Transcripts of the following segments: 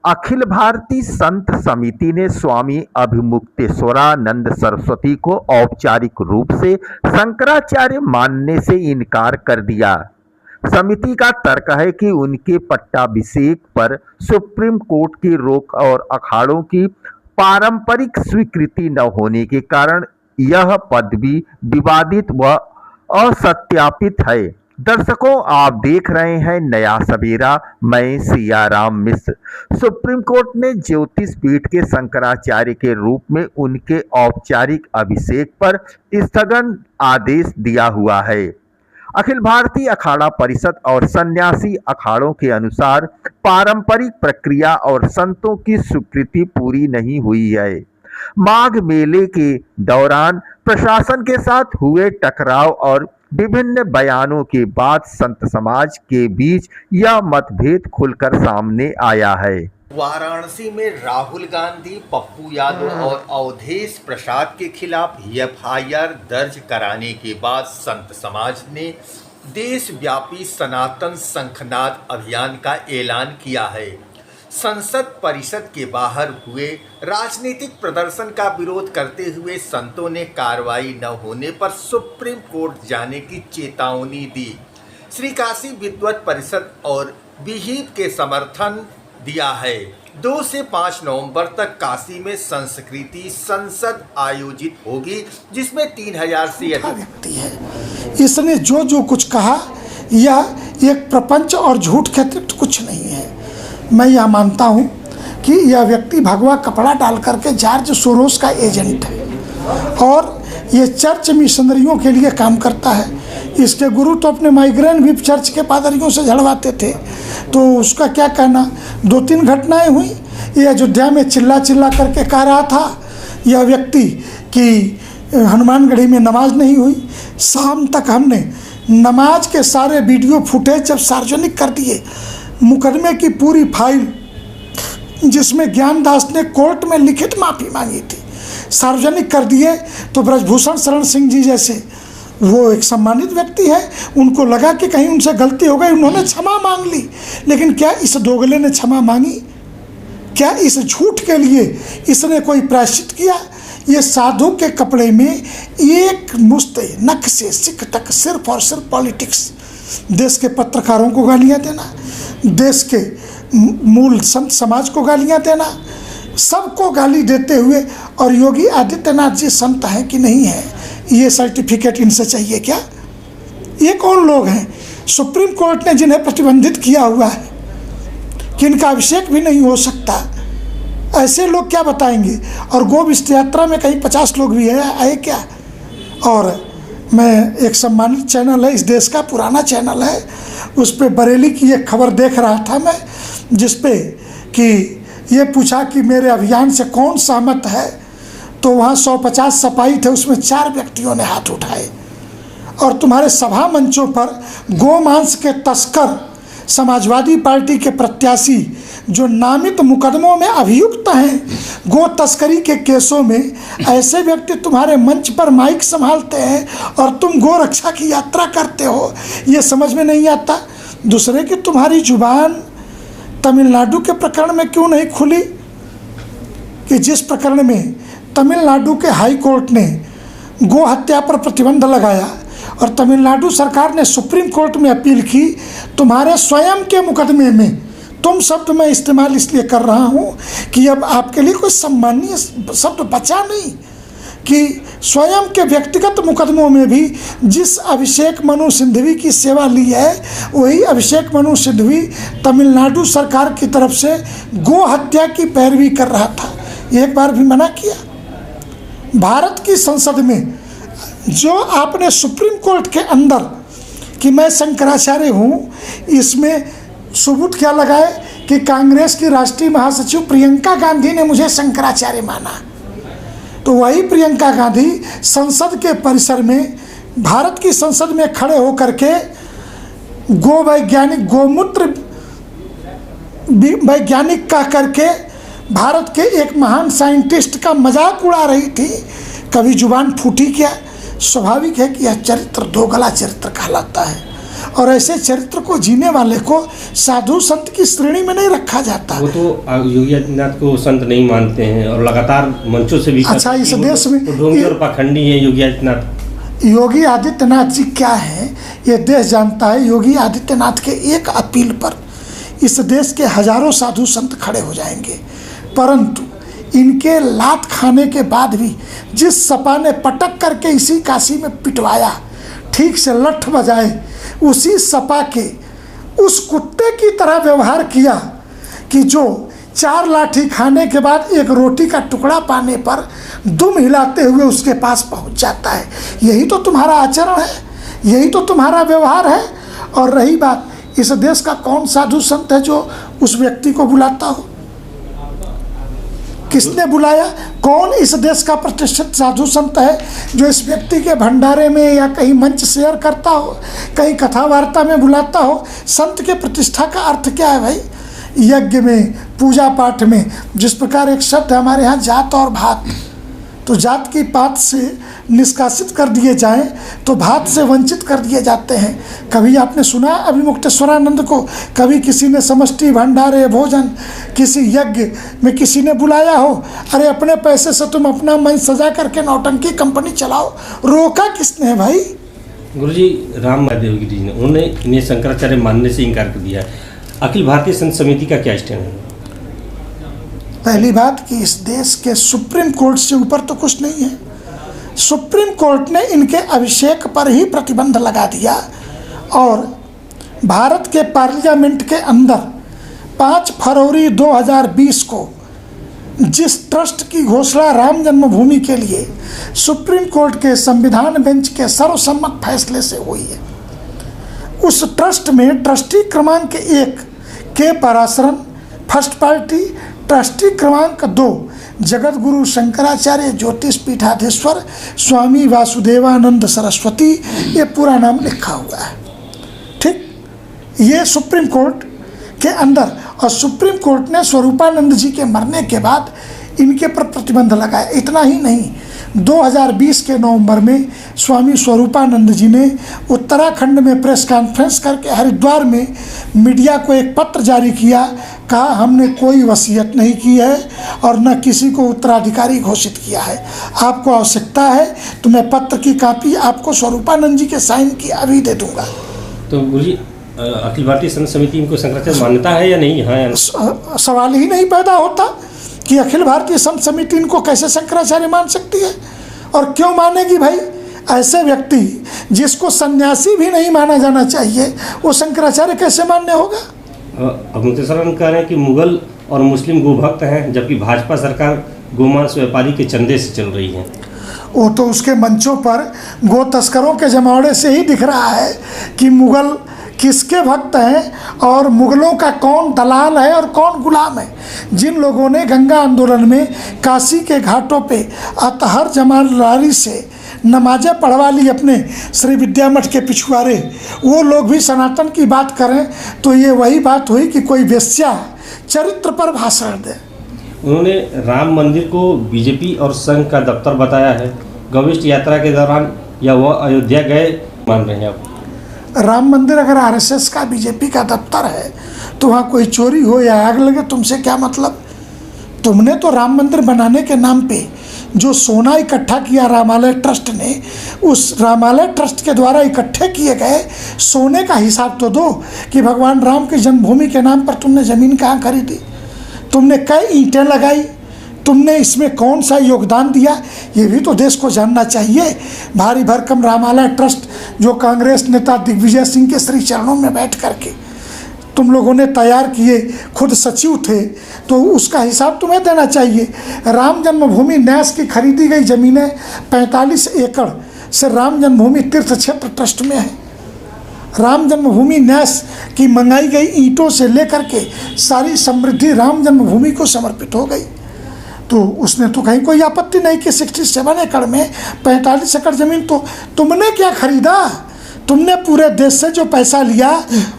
अखिल भारतीय संत समिति ने स्वामी अभिमुक्तेश्वरानंद सरस्वती को औपचारिक रूप से शंकराचार्य मानने से इनकार कर दिया। समिति का तर्क है कि उनके पट्टाभिषेक पर सुप्रीम कोर्ट की रोक और अखाड़ों की पारंपरिक स्वीकृति न होने के कारण यह पदवी विवादित व असत्यापित है। दर्शकों, आप देख रहे हैं नया सवेरा, मैं सियाराम मिश्र। सुप्रीम कोर्ट ने ज्योतिष पीठ के शंकराचार्य के रूप में उनके औपचारिक अभिषेक पर स्थगन आदेश दिया हुआ है। अखिल भारतीय अखाड़ा परिषद और सन्यासी अखाड़ों के अनुसार पारंपरिक प्रक्रिया और संतों की स्वीकृति पूरी नहीं हुई है। माघ मेले के दौरान प्रशासन के साथ हुए टकराव और विभिन्न बयानों के बाद संत समाज के बीच यह मतभेद खुलकर सामने आया है। वाराणसी में राहुल गांधी, पप्पू यादव और अवधेश प्रसाद के खिलाफ एफआईआर दर्ज कराने के बाद संत समाज ने देशव्यापी सनातन शंखनाद अभियान का ऐलान किया है। संसद परिषद के बाहर हुए राजनीतिक प्रदर्शन का विरोध करते हुए संतों ने कार्रवाई न होने पर सुप्रीम कोर्ट जाने की चेतावनी दी। श्री काशी विद्वत परिषद और विहिप के समर्थन दिया है। 2 से 5 नवंबर तक काशी में संस्कृति संसद आयोजित होगी, जिसमें 3000 से अधिक व्यक्ति है। इसने जो जो कुछ कहा यह एक प्रपंच और झूठ के अतिरिक्त कुछ नहीं है। मैं यह मानता हूँ कि यह व्यक्ति भगवा कपड़ा डाल करके जॉर्ज सोरोस का एजेंट है और ये चर्च मिशनरियों के लिए काम करता है। इसके गुरु तो अपने माइग्रेन भी चर्च के पादरियों से झड़वाते थे। तो उसका क्या कहना, 2-3 घटनाएं हुई। ये अयोध्या में चिल्ला चिल्ला करके कह रहा था यह व्यक्ति कि हनुमानगढ़ी में नमाज नहीं हुई। शाम तक हमने नमाज के सारे वीडियो फुटेज जब सार्वजनिक कर दिए, मुकदमे की पूरी फाइल जिसमें ज्ञानदास ने कोर्ट में लिखित माफ़ी मांगी थी सार्वजनिक कर दिए, तो ब्रजभूषण शरण सिंह जी जैसे वो एक सम्मानित व्यक्ति है, उनको लगा कि कहीं उनसे गलती हो गई, उन्होंने क्षमा मांग ली। लेकिन क्या इस दोगले ने क्षमा मांगी? क्या इस झूठ के लिए इसने कोई प्रायश्चित किया? ये साधु के कपड़े में एक मुश्त नख से सिख तक सिर्फ और सिर्फ पॉलिटिक्स, देश के पत्रकारों को गालियाँ देना, देश के मूल संत समाज को गालियाँ देना, सबको गाली देते हुए, और योगी आदित्यनाथ जी संत हैं कि नहीं है ये सर्टिफिकेट इनसे चाहिए क्या? ये कौन लोग हैं? सुप्रीम कोर्ट ने जिन्हें प्रतिबंधित किया हुआ है कि इनका अभिषेक भी नहीं हो सकता, ऐसे लोग क्या बताएंगे? और गो विस्त यात्रा में कहीं 50 लोग भी आए क्या? और मैं एक सम्मानित चैनल है, इस देश का पुराना चैनल है, उस पर बरेली की एक खबर देख रहा था मैं, जिस पे कि ये पूछा कि मेरे अभियान से कौन सहमत है, तो वहाँ 150 सिपाही थे, उसमें 4 व्यक्तियों ने हाथ उठाए। और तुम्हारे सभा मंचों पर गोमांस के तस्कर समाजवादी पार्टी के प्रत्याशी जो नामित मुकदमों में अभियुक्त हैं गो तस्करी के केसों में, ऐसे व्यक्ति तुम्हारे मंच पर माइक संभालते हैं और तुम गो रक्षा की यात्रा करते हो, ये समझ में नहीं आता। दूसरे की तुम्हारी जुबान तमिलनाडु के प्रकरण में क्यों नहीं खुली कि जिस प्रकरण में तमिलनाडु के हाई कोर्ट ने गो हत्या पर प्रतिबंध लगाया और तमिलनाडु सरकार ने सुप्रीम कोर्ट में अपील की, तुम्हारे स्वयं के मुकदमे में, तुम शब्द मैं इस्तेमाल इसलिए कर रहा हूँ कि अब आपके लिए कोई सम्मानीय शब्द बचा नहीं, कि स्वयं के व्यक्तिगत मुकदमों में भी जिस अभिषेक मनु सिंघवी की सेवा ली है, वही अभिषेक मनु सिंघवी तमिलनाडु सरकार की तरफ से गो हत्या की पैरवी कर रहा था। एक बार भी मना किया। भारत की संसद में जो आपने सुप्रीम कोर्ट के अंदर कि मैं शंकराचार्य हूँ, इसमें सबूत क्या लगाए कि कांग्रेस की राष्ट्रीय महासचिव प्रियंका गांधी ने मुझे शंकराचार्य माना। तो वही प्रियंका गांधी संसद के परिसर में, भारत की संसद में खड़े होकर के गो वैज्ञानिक, गोमूत्र वैज्ञानिक कह करके भारत के एक महान साइंटिस्ट का मजाक उड़ा रही थी। कभी जुबान फूटी क्या? स्वाभाविक है कि यह चरित्र दोगला चरित्र कहलाता है। और ऐसे चरित्र को जीने वाले को साधु संत की श्रेणी में नहीं रखा जाता। वो तो योगी आदित्यनाथ को संत नहीं मानते हैं और लगातार मंचों से भी अच्छा, इस देश में ढोंगी और पाखंडी है योगी आदित्यनाथ। योगी आदित्यनाथ जी क्या है ये देश जानता है। योगी आदित्यनाथ के एक अपील पर इस देश के हजारों साधु संत खड़े हो जाएंगे, परंतु इनके लात खाने के बाद भी जिस सपा ने पटक करके इसी काशी में पिटवाया, ठीक से लठ बजाए, उसी सपा के उस कुत्ते की तरह व्यवहार किया कि जो 4 लाठी खाने के बाद एक रोटी का टुकड़ा पाने पर दुम हिलाते हुए उसके पास पहुंच जाता है। यही तो तुम्हारा आचरण है, यही तो तुम्हारा व्यवहार है। और रही बात, इस देश का कौन साधु संत है जो उस व्यक्ति को बुलाता हो? किसने बुलाया? कौन इस देश का प्रतिष्ठित साधु संत है जो इस व्यक्ति के भंडारे में या कहीं मंच शेयर करता हो, कहीं कथा वार्ता में बुलाता हो? संत के प्रतिष्ठा का अर्थ क्या है भाई? यज्ञ में, पूजा पाठ में, जिस प्रकार एक शब्द है हमारे यहाँ जात और भात, तो जात की पात से निष्कासित कर दिए जाएं तो भात से वंचित कर दिए जाते हैं। कभी आपने सुना अभिमुक्तेश्वरानंद को कभी किसी ने समष्टि भंडारे भोजन किसी यज्ञ में किसी ने बुलाया हो? अरे अपने पैसे से तुम अपना मंच सजा करके नौटंकी कंपनी चलाओ, रोका किसने है भाई? गुरुजी राम देवगिरी जी ने उन्होंने इन्हें शंकराचार्य मानने से इनकार कर दिया। अखिल भारतीय संत समिति का क्या स्टैंड है? पहली बात कि इस देश के सुप्रीम कोर्ट से ऊपर तो कुछ नहीं है। सुप्रीम कोर्ट ने इनके अभिषेक पर ही प्रतिबंध लगा दिया और भारत के पार्लियामेंट के अंदर 5 फरवरी 2020 को जिस ट्रस्ट की घोषणा राम जन्मभूमि के लिए सुप्रीम कोर्ट के संविधान बेंच के सर्वसम्मत फैसले से हुई है, उस ट्रस्ट में ट्रस्टी क्रमांक 1 के पराशरन फर्स्ट पार्टी, ट्रस्टी क्रमांक 2 जगत गुरु शंकराचार्य ज्योतिष पीठाधीश्वर स्वामी वासुदेवानंद सरस्वती, ये पूरा नाम लिखा हुआ है। ठीक, ये सुप्रीम कोर्ट के अंदर, और सुप्रीम कोर्ट ने स्वरूपानंद जी के मरने के बाद इनके पर प्रतिबंध लगाया। इतना ही नहीं, 2020 के नवंबर में स्वामी स्वरूपानंद जी ने उत्तराखंड में प्रेस कॉन्फ्रेंस करके हरिद्वार में मीडिया को एक पत्र जारी किया, कहा हमने कोई वसीयत नहीं की है और न किसी को उत्तराधिकारी घोषित किया है। आपको आवश्यकता है तो मैं पत्र की कॉपी आपको स्वरूपानंद जी के साइन की अभी दे दूंगा। तो गुरुजी अखिल भारतीय संत समिति इनको शंकराचार्य मान्यता है या नहीं? हाँ या नहीं? सवाल ही नहीं पैदा होता कि अखिल भारतीय संत समिति इनको कैसे शंकराचार्य मान सकती है, और क्यों मानेगी भाई? ऐसे व्यक्ति जिसको सन्यासी भी नहीं माना जाना चाहिए वो शंकराचार्य कैसे मान्य होगा? अभिमुक्तेश्वरानंद कह रहे हैं कि मुगल और मुस्लिम गोभक्त हैं, जबकि भाजपा सरकार गोमांस व्यापारी के चंदे से चल रही है। वो तो उसके मंचों पर गो तस्करों के जमावड़े से ही दिख रहा है कि मुगल किसके भक्त हैं और मुगलों का कौन दलाल है और कौन गुलाम है। जिन लोगों ने गंगा आंदोलन में काशी के घाटों पे अतहर जमादारी से नमाजें पढ़वा ली अपने श्री विद्या मठ के पिछुआरे, वो लोग भी सनातन की बात करें तो ये वही बात हुई कि कोई वेश्या चरित्र पर भाषण दे। उन्होंने राम मंदिर को बीजेपी और संघ का दफ्तर बताया है। गविष्ठ यात्रा के दौरान या वह अयोध्या गए मान रहे हैं आप? राम मंदिर अगर आरएसएस का बीजेपी का दफ्तर है तो वहाँ कोई चोरी हो या आग लगे तुमसे क्या मतलब? तुमने तो राम मंदिर बनाने के नाम पे जो सोना इकट्ठा किया रामालय ट्रस्ट ने, उस रामालय ट्रस्ट के द्वारा इकट्ठे किए गए सोने का हिसाब तो दो कि भगवान राम की जन्मभूमि के नाम पर तुमने ज़मीन कहाँ खरीदी, तुमने कई ईंटें लगाई, तुमने इसमें कौन सा योगदान दिया, ये भी तो देश को जानना चाहिए। भारी भरकम रामालय ट्रस्ट जो कांग्रेस नेता दिग्विजय सिंह के श्री चरणों में बैठ करके तुम लोगों ने तैयार किए, खुद सचिव थे, तो उसका हिसाब तुम्हें देना चाहिए। राम जन्मभूमि न्यास की खरीदी गई ज़मीनें 45 एकड़ से राम जन्मभूमि तीर्थ क्षेत्र ट्रस्ट में है। राम जन्मभूमि न्यास की मंगाई गई ईंटों से लेकर के सारी समृद्धि राम जन्मभूमि को समर्पित हो गई। तो उसने तो कहीं कोई आपत्ति नहीं कि 67 एकड़ में 45 एकड़ ज़मीन तो तुमने क्या खरीदा? तुमने पूरे देश से जो पैसा लिया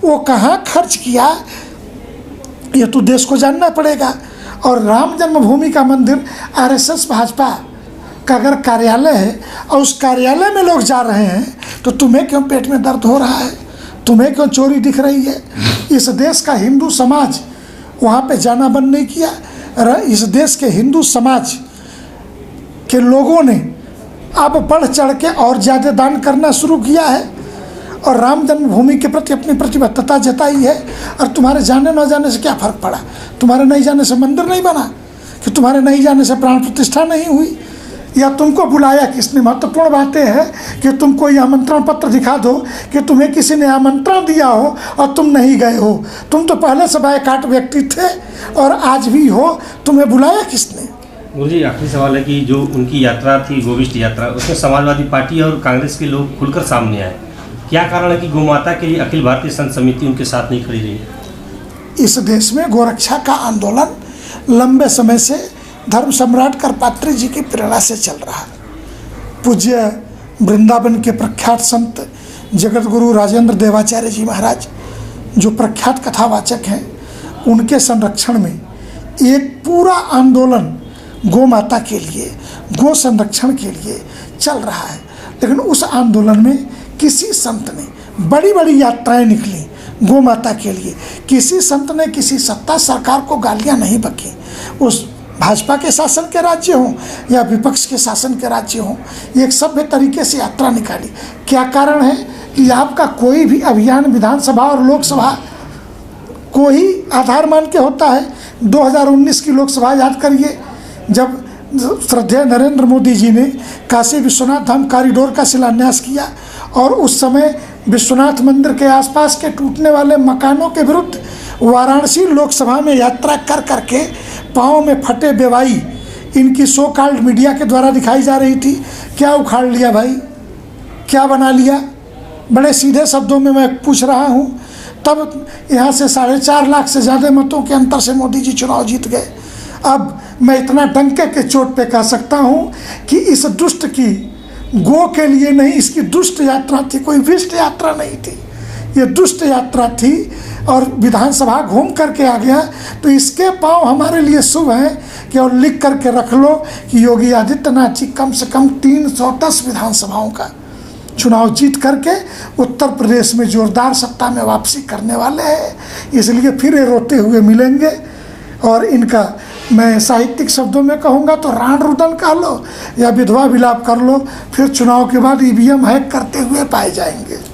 वो कहाँ खर्च किया, ये तो देश को जानना पड़ेगा। और राम जन्मभूमि का मंदिर आरएसएस भाजपा का अगर कार्यालय है और उस कार्यालय में लोग जा रहे हैं तो तुम्हें क्यों पेट में दर्द हो रहा है? तुम्हें क्यों चोरी दिख रही है? इस देश का हिंदू समाज वहाँ पे जाना बंद नहीं किया। इस देश के हिंदू समाज के लोगों ने अब बढ़ चढ़ के और ज़्यादा दान करना शुरू किया है और राम जन्मभूमि के प्रति अपनी प्रतिबद्धता जताई है। और तुम्हारे जाने न जाने से क्या फ़र्क पड़ा? तुम्हारे नहीं जाने से मंदिर नहीं बना, कि तुम्हारे नहीं जाने से प्राण प्रतिष्ठा नहीं हुई, या तुमको बुलाया किसने? महत्वपूर्ण बातें हैं कि तुम कोई आमंत्रण पत्र दिखा दो कि तुम्हें किसी ने आमंत्रण दिया हो और तुम नहीं गए हो। तुम तो पहले से बायकाट व्यक्ति थे और आज भी हो, तुम्हें बुलाया किसने? गुरुजी, आखिरी सवाल है कि जो उनकी यात्रा थी, गोविष्ट यात्रा, उसमें समाजवादी पार्टी और कांग्रेस के लोग खुलकर सामने आए। क्या कारण है कि गौमाता के लिए अखिल भारतीय संत समिति उनके साथ नहीं खड़ी रही? इस देश में गोरक्षा का आंदोलन लंबे समय से धर्म सम्राट करपात्री जी की प्रेरणा से चल रहा है। पूज्य वृंदावन के प्रख्यात संत जगत गुरु राजेंद्र देवाचार्य जी महाराज, जो प्रख्यात कथावाचक हैं, उनके संरक्षण में एक पूरा आंदोलन गौ माता के लिए, गो संरक्षण के लिए चल रहा है। लेकिन उस आंदोलन में किसी संत ने, बड़ी बड़ी यात्राएं निकली गौ माता के लिए, किसी संत ने किसी सत्ता सरकार को गालियां नहीं बकी। उस भाजपा के शासन के राज्य हों या विपक्ष के शासन के राज्य हों, एक सभ्य तरीके से यात्रा निकाली। क्या कारण है कि आपका कोई भी अभियान विधानसभा और लोकसभा को ही आधार मान के होता है। 2019 की लोकसभा याद करिए, जब श्रद्धेय नरेंद्र मोदी जी ने काशी विश्वनाथ धाम कॉरिडोर का शिलान्यास किया और उस समय विश्वनाथ मंदिर के आसपास के टूटने वाले मकानों के विरुद्ध वाराणसी लोकसभा में यात्रा कर करके पाँव में फटे बेवाई इनकी सो कॉल्ड मीडिया के द्वारा दिखाई जा रही थी। क्या उखाड़ लिया भाई? क्या बना लिया? बड़े सीधे शब्दों में मैं पूछ रहा हूँ। तब यहाँ से 4.5 लाख से ज़्यादा मतों के अंतर से मोदी जी चुनाव जीत गए। अब मैं इतना डंके के चोट पे कह सकता हूँ कि इस दुष्ट की गो के लिए नहीं, इसकी दुष्ट यात्रा थी, कोई विष्ट यात्रा नहीं थी, ये दुष्ट यात्रा थी। और विधानसभा घूम करके आ गया तो इसके पाँव हमारे लिए शुभ हैं कि और लिख करके रख लो कि योगी आदित्यनाथ जी कम से कम 310 विधानसभाओं का चुनाव जीत करके उत्तर प्रदेश में जोरदार सत्ता में वापसी करने वाले हैं। इसलिए फिर ये रोते हुए मिलेंगे और इनका मैं साहित्यिक शब्दों में कहूँगा तो राण रुदन कह लो या विधवा विलाप कर लो, फिर चुनाव के बाद ईवीएम हैक करते हुए पाए जाएंगे।